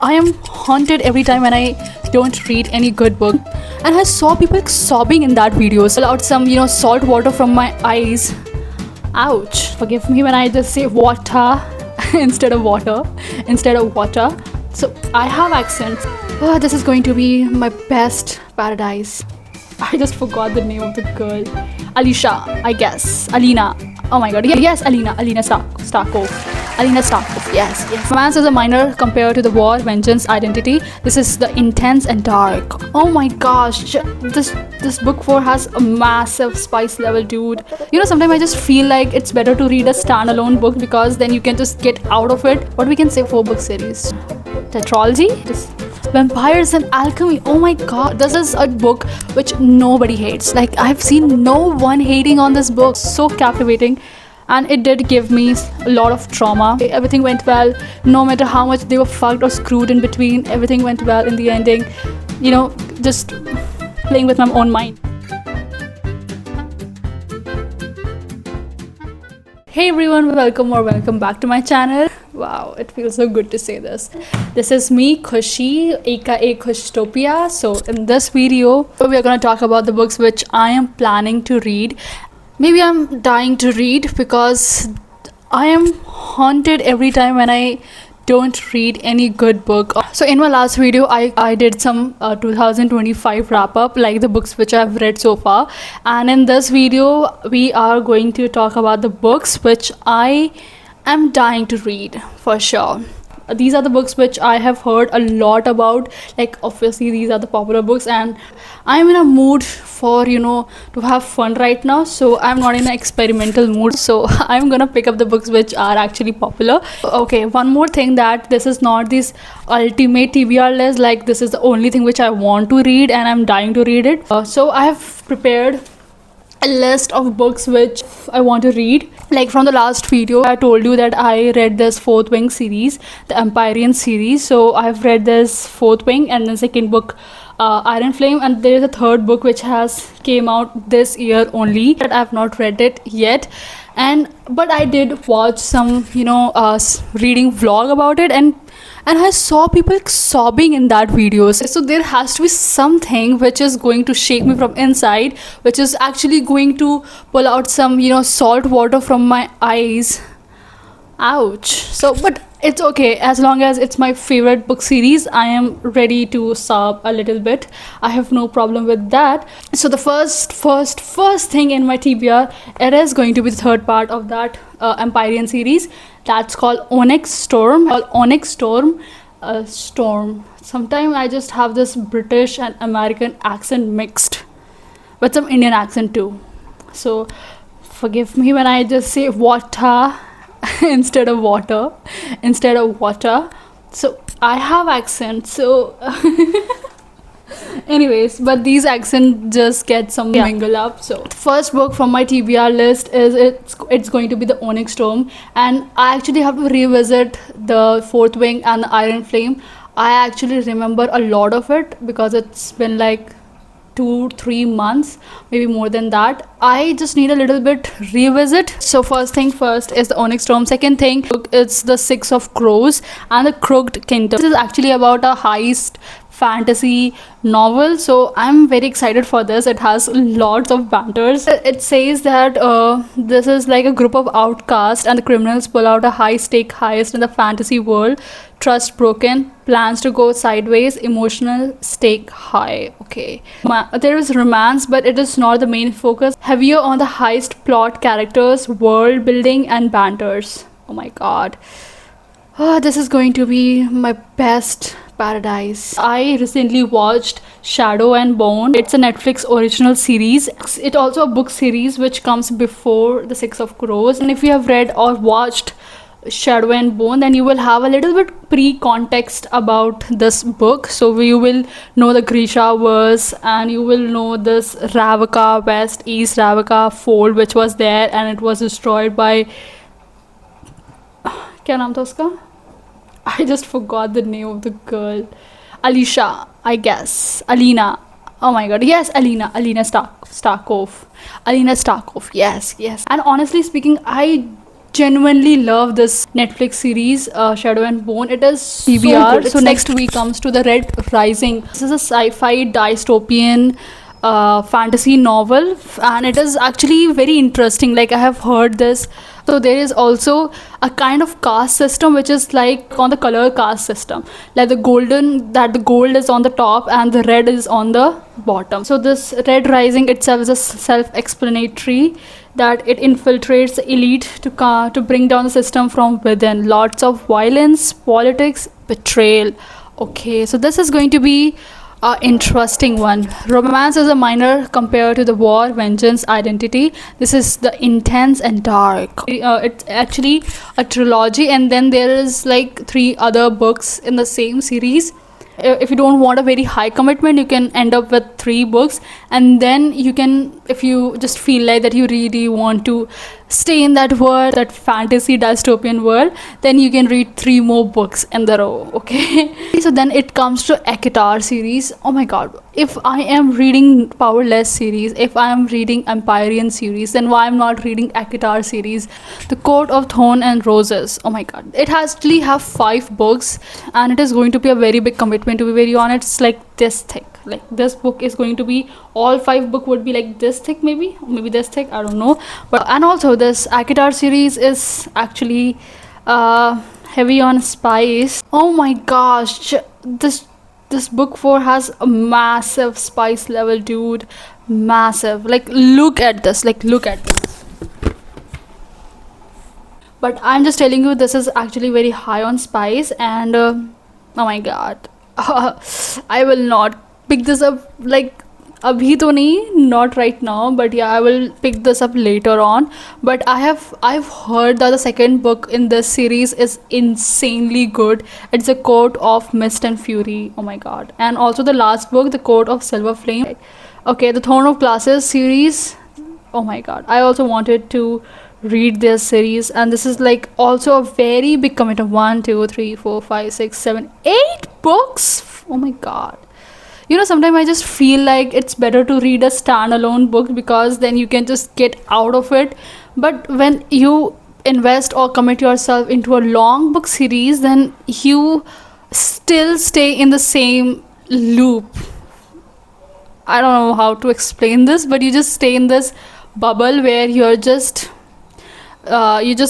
I am haunted every time when I don't read any good book. And I saw people sobbing in that video. So out some, salt water from my eyes. Ouch. Forgive me when I just say water instead of water. So I have accents. Oh, this is going to be my best paradise. I just forgot the name of the girl. Alicia, I guess. Alina. Oh my god. Yes, Alina. Alina Starkov. Alina Starkov. Yes. Romance is a minor compared to the war, vengeance, identity. This is the intense and dark. Oh my gosh. This book 4 has a massive spice level, dude. Sometimes I just feel like it's better to read a standalone book because then you can just get out of it. What we can say 4-book series. Tetralogy? Vampires and alchemy. Oh my god, this is a book which nobody hates. Like, I've seen no one hating on this book. So captivating, and it did give me a lot of trauma. Everything went well, no matter how much they were fucked or screwed in between. Everything went well in the ending. Just playing with my own mind. Hey everyone, welcome back to my channel. Wow, it feels so good to say this. This is me, Khushi, aka Khushtopia. So in this video, we are going to talk about the books which I am planning to read. Maybe I'm dying to read because I am haunted every time when I don't read any good book. So in my last video, I did some 2025 wrap up, like the books which I've read so far. And in this video, we are going to talk about the books which I am dying to read for sure. These are the books which I have heard a lot about. Like, obviously these are the popular books, and I'm in a mood for to have fun right now. So I'm not in an experimental mood, so I'm gonna pick up the books which are actually popular. Okay, one more thing, that this is not this ultimate TBR list. Like, this is the only thing which I want to read and I'm dying to read it. So I have prepared a list of books which I want to read. Like, from the last video, I told you that I read this 4th Wing series, the Empyrean series. So I've read this 4th Wing, and the second book, Iron Flame, and there is a 3rd book which has came out this year only, but I've not read it yet. But I did watch some reading vlog about it, and I saw people sobbing in that video. So there has to be something which is going to shake me from inside, which is actually going to pull out some salt water from my eyes. Ouch. So, but it's okay, as long as it's my favorite book series. I am ready to sob a little bit. I have no problem with that. So the first thing in my TBR, it is going to be the 3rd part of that Empyrean series. That's called Onyx Storm. Storm. Sometimes I just have this British and American accent mixed with some Indian accent too. So forgive me when I just say water instead of water. So I have accents. So anyways, but these accents just get some mingle up. So the first book from my TBR list is it's going to be the Onyx Stone, and I actually have to revisit the 4th Wing and the Iron Flame. I actually remember a lot of it because it's been like 2-3 months, maybe more than that. I just need a little bit revisit. So first thing first is the Onyx Storm. Second thing, it's the 6 of Crows and the Crooked Kingdom. This is actually about a heist fantasy novel, so I'm very excited for this. It has lots of banters. It says that this is like a group of outcasts and the criminals pull out a high-stake heist in the fantasy world. Trust broken, plans to go sideways, emotional stake high. Okay, there is romance, but it is not the main focus. Heavier on the heist plot, characters, world building and banters. Oh my god. This is going to be my best paradise. I recently watched Shadow and Bone. It's a Netflix original series. It's also a book series which comes before the 6 of Crows. And if you have read or watched Shadow and Bone, then you will have a little bit pre-context about this book. So you will know the Grisha verse, and you will know this Ravaka, West East Ravaka fold which was there, and it was destroyed by क्या नाम था उसका? I just forgot the name of the girl. Alicia, I guess. Alina. Oh my god. Yes, Alina. Starkov. Yes. And honestly speaking, I genuinely love this Netflix series, Shadow and Bone. It is TBR. so good. So next week comes to the Red Rising. This is a sci-fi dystopian fantasy novel, and it is actually very interesting. Like, I have heard this. So there is also a kind of caste system which is like on the color caste system, like the gold is on the top and the red is on the bottom. So this Red Rising itself is a self-explanatory, that it infiltrates the elite to bring down the system from within. Lots of violence, politics, betrayal. Okay, so this is going to be an interesting one. Romance is a minor compared to the war, vengeance, identity. This is the intense and dark. It's actually a trilogy, and then there is like 3 other books in the same series. If you don't want a very high commitment, you can end up with 3 books, and then you can, if you just feel like that you really want to stay in that world, that fantasy dystopian world, then you can read 3 more books in the row. Okay. So then it comes to ACOTAR series. Oh my god, if I am reading Powerless series, if I am reading Empyrean series, then why I'm not reading ACOTAR series? The Court of Thorns and Roses. Oh my god, it has actually have 5 books, and it is going to be a very big commitment, to be very honest. It's like this thick. Like, this book is going to be, all 5 book would be like this thick, maybe this thick, I don't know. But and also this ACOTAR series is actually heavy on spice. Oh my gosh, this book 4 has a massive spice level, dude. Massive. Like, look at this. But I'm just telling you, this is actually very high on spice, and oh my god, I will not pick this up like abhi to nahi, not right now, but yeah, I will pick this up later on. But I've heard that the second book in this series is insanely good. It's a Court of Mist and Fury. Oh my god. And also the last book, the Court of Silver Flame. Okay, the Throne of Glasses series. Oh my god, I also wanted to read this series, and this is like also a very big commitment. 1 2 3 4 5 6 7 8 books. Oh my god. You know, sometimes I just feel like it's better to read a standalone book, because then you can just get out of it. But when you invest or commit yourself into a long book series, then you still stay in the same loop. I don't know how to explain this, but you just stay in this bubble where you're just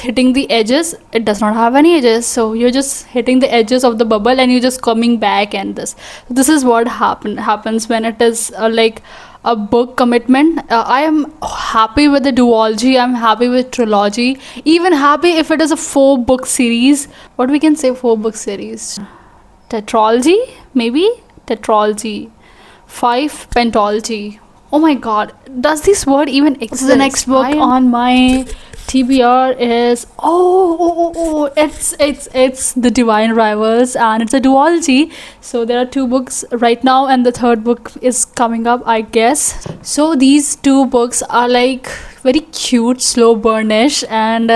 hitting the edges. It does not have any edges, so you're just hitting the edges of the bubble, and you're just coming back. And this is what happens when it is like a book commitment. I am happy with the duology, I'm happy with trilogy, even happy if it is a 4 book series. What we can say, 4 book series, tetralogy, maybe tetralogy, 5 pentology. Oh my god, does this word even exist? The next book on my TBR is it's The Divine Rivals, and it's a duology. So there are 2 books right now, and the 3rd book is coming up, I guess. So these 2 books are like very cute, slow burnish, and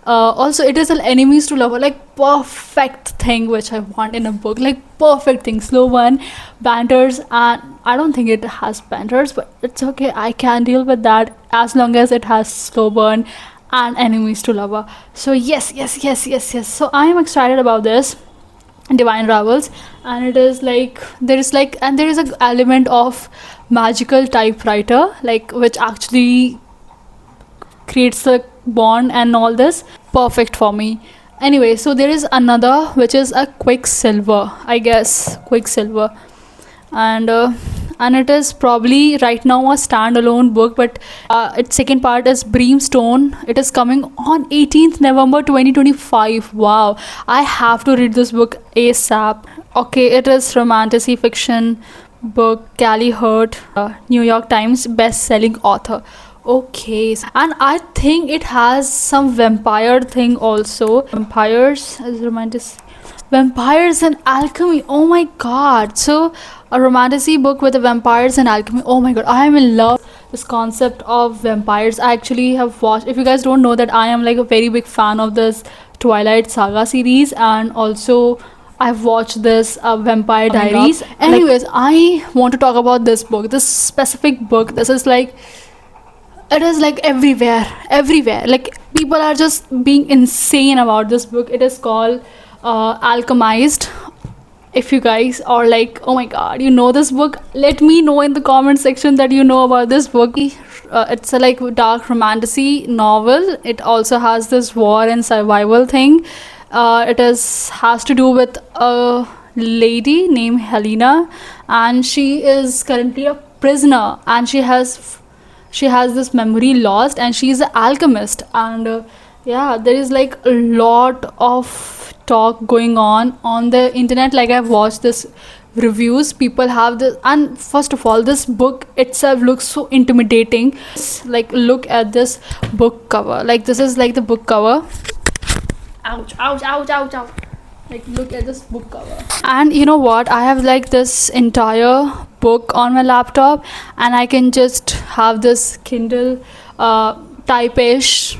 also it is an enemies to lover, like perfect thing which I want in a book, like perfect thing. Slow one, banters, and I don't think it has banters, but it's okay, I can deal with that as long as it has slow burn and enemies to lover. So yes. So I am excited about this Divine Rivals, and it is like there is an element of magical typewriter, like, which actually creates the bond and all this. Perfect for me. Anyway, so there is another which is a Quicksilver, I guess, Quicksilver, and it is probably right now a standalone book, but its second part is Brimstone. It is coming on 18th November 2025. Wow, I have to read this book ASAP. Okay, it is romantasy fiction book, Callie Hurt, New York Times best-selling author. Okay, and I think it has some vampire thing also. Vampires as romantic, vampires and alchemy. Oh my god! So a romantasy book with the vampires and alchemy. Oh my god, I am in love this concept of vampires. I actually have watched. If you guys don't know, that I am like a very big fan of this Twilight Saga series, and also I've watched this Vampire Diaries. Anyways, I want to talk about this book, this specific book. This is like It is like everywhere, like people are just being insane about this book. It is called Alchemized. If you guys are like, oh my god, you know this book, let me know in the comment section that you know about this book. It's a like dark romantasy novel. It also has this war and survival thing. It is has to do with a lady named Helena, and she is currently a prisoner, and she has this memory lost, and she's an alchemist. And yeah, there is like a lot of talk going on the internet. Like, I've watched this reviews, people have this, and first of all, this book itself looks so intimidating. Like, look at this book cover. Like, this is like the book cover. Ouch, ouch, ouch, ouch, ouch. Like, look at this book cover. And you know what, I have like this entire book on my laptop, and I can just have this Kindle type-ish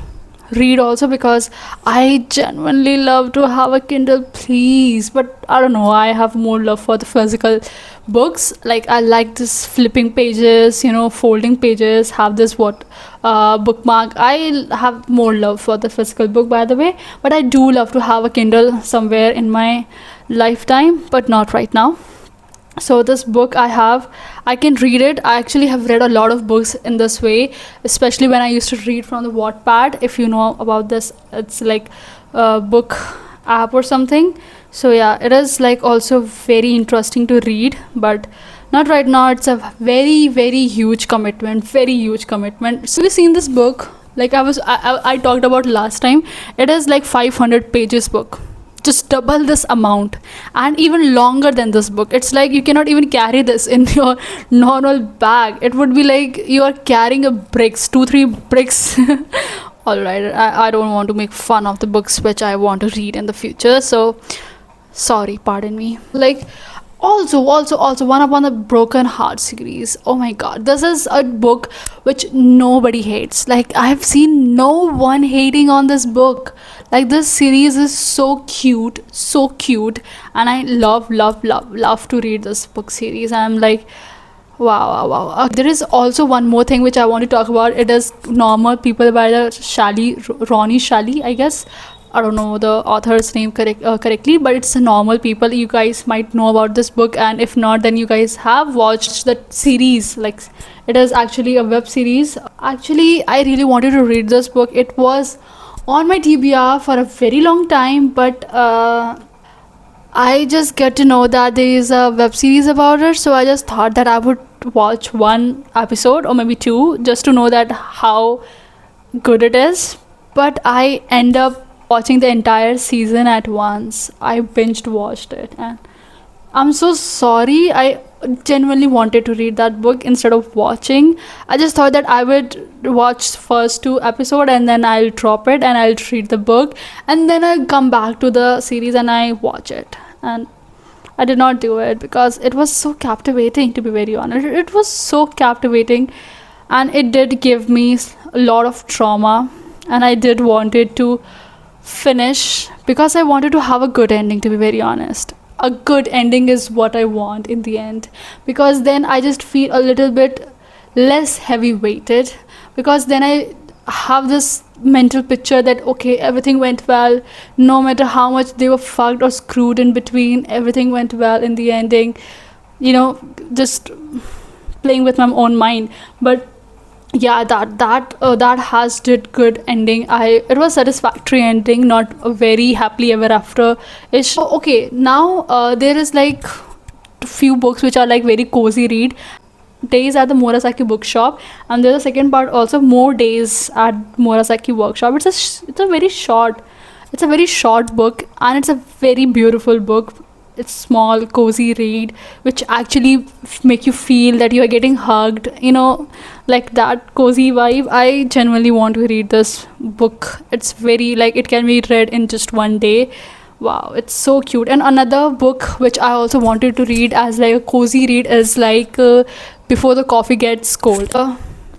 read also, because I genuinely love to have a Kindle, please. But I don't know, I have more love for the physical books. Like, I like this flipping pages, folding pages, have this bookmark. I have more love for the physical book, by the way, but I do love to have a Kindle somewhere in my lifetime, but not right now. So this book I can read it. I actually have read a lot of books in this way, especially when I used to read from the Wattpad. If you know about this, it's like a book app or something. So yeah, it is like also very interesting to read, but not right now. It's a very, very huge commitment, so have you seen this book? Like, I talked about last time, it is like 500 pages book, just double this amount, and even longer than this book. It's like you cannot even carry this in your normal bag. It would be like you are carrying a bricks, 2-3 bricks. All right, I don't want to make fun of the books which I want to read in the future, so sorry, pardon me. Like, also One Upon the Broken Heart series. Oh my god, this is a book which nobody hates. Like, I have seen no one hating on this book. Like, this series is so cute, and I love to read this book series. I'm like, wow. There is also one more thing which I want to talk about. It is Normal People by the Ronnie Shally, I guess. I don't know the author's name correctly, but it's a Normal People. You guys might know about this book, and if not, then you guys have watched the series. Like, it is actually a web series. Actually, I really wanted to read this book. It was on my TBR for a very long time, but I just get to know that there is a web series about it, so I just thought that I would watch one episode or maybe two, just to know that how good it is. But I end up watching the entire season at once. I binged watched it, and I'm so sorry. I genuinely wanted to read that book instead of watching. I just thought that I would watch first 2 episodes, and then I'll drop it and I'll read the book, and then I'll come back to the series and I watch it. And I did not do it because it was so captivating, to be very honest. It was so captivating, and it did give me a lot of trauma, and I did wanted to finish because I wanted to have a good ending, to be very honest. A good ending is what I want in the end, because then I just feel a little bit less heavy weighted, because then I have this mental picture that okay, everything went well, no matter how much they were fucked or screwed in between, everything went well in the ending. Just playing with my own mind. But yeah, that has did good ending. It was satisfactory ending, not a very happily ever after ish. Okay, now there is like few books which are like very cozy read. Days at the Murasaki bookshop, and there's a second part also, More Days at Murasaki workshop. It's a very short book, and it's a very beautiful book. It's small, cozy read, which actually make you feel that you are getting hugged, like that cozy vibe. I genuinely want to read this book. It's very, like, it can be read in just one day. Wow, it's so cute. And another book which I also wanted to read as like a cozy read is like Before the Coffee Gets Cold.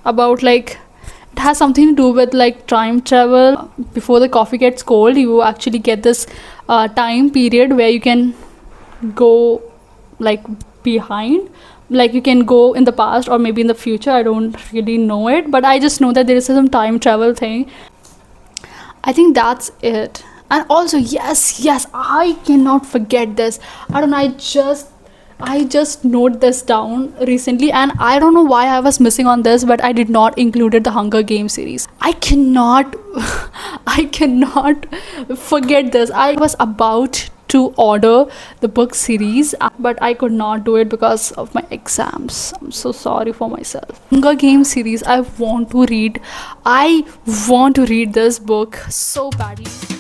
About like, it has something to do with like time travel. Before the coffee gets cold, you actually get this time period where you can go like behind. Like you can go in the past or maybe in the future. I don't really know it, but I just know that there is some time travel thing. I think that's it. And also, yes, I cannot forget this. I don't know, I just note this down recently, and I don't know why I was missing on this, but I did not included the Hunger Games series. I cannot I cannot forget this. I was about to order the book series, but I could not do it because of my exams. I'm so sorry for myself. Hunger Games series, I want to read this book so badly.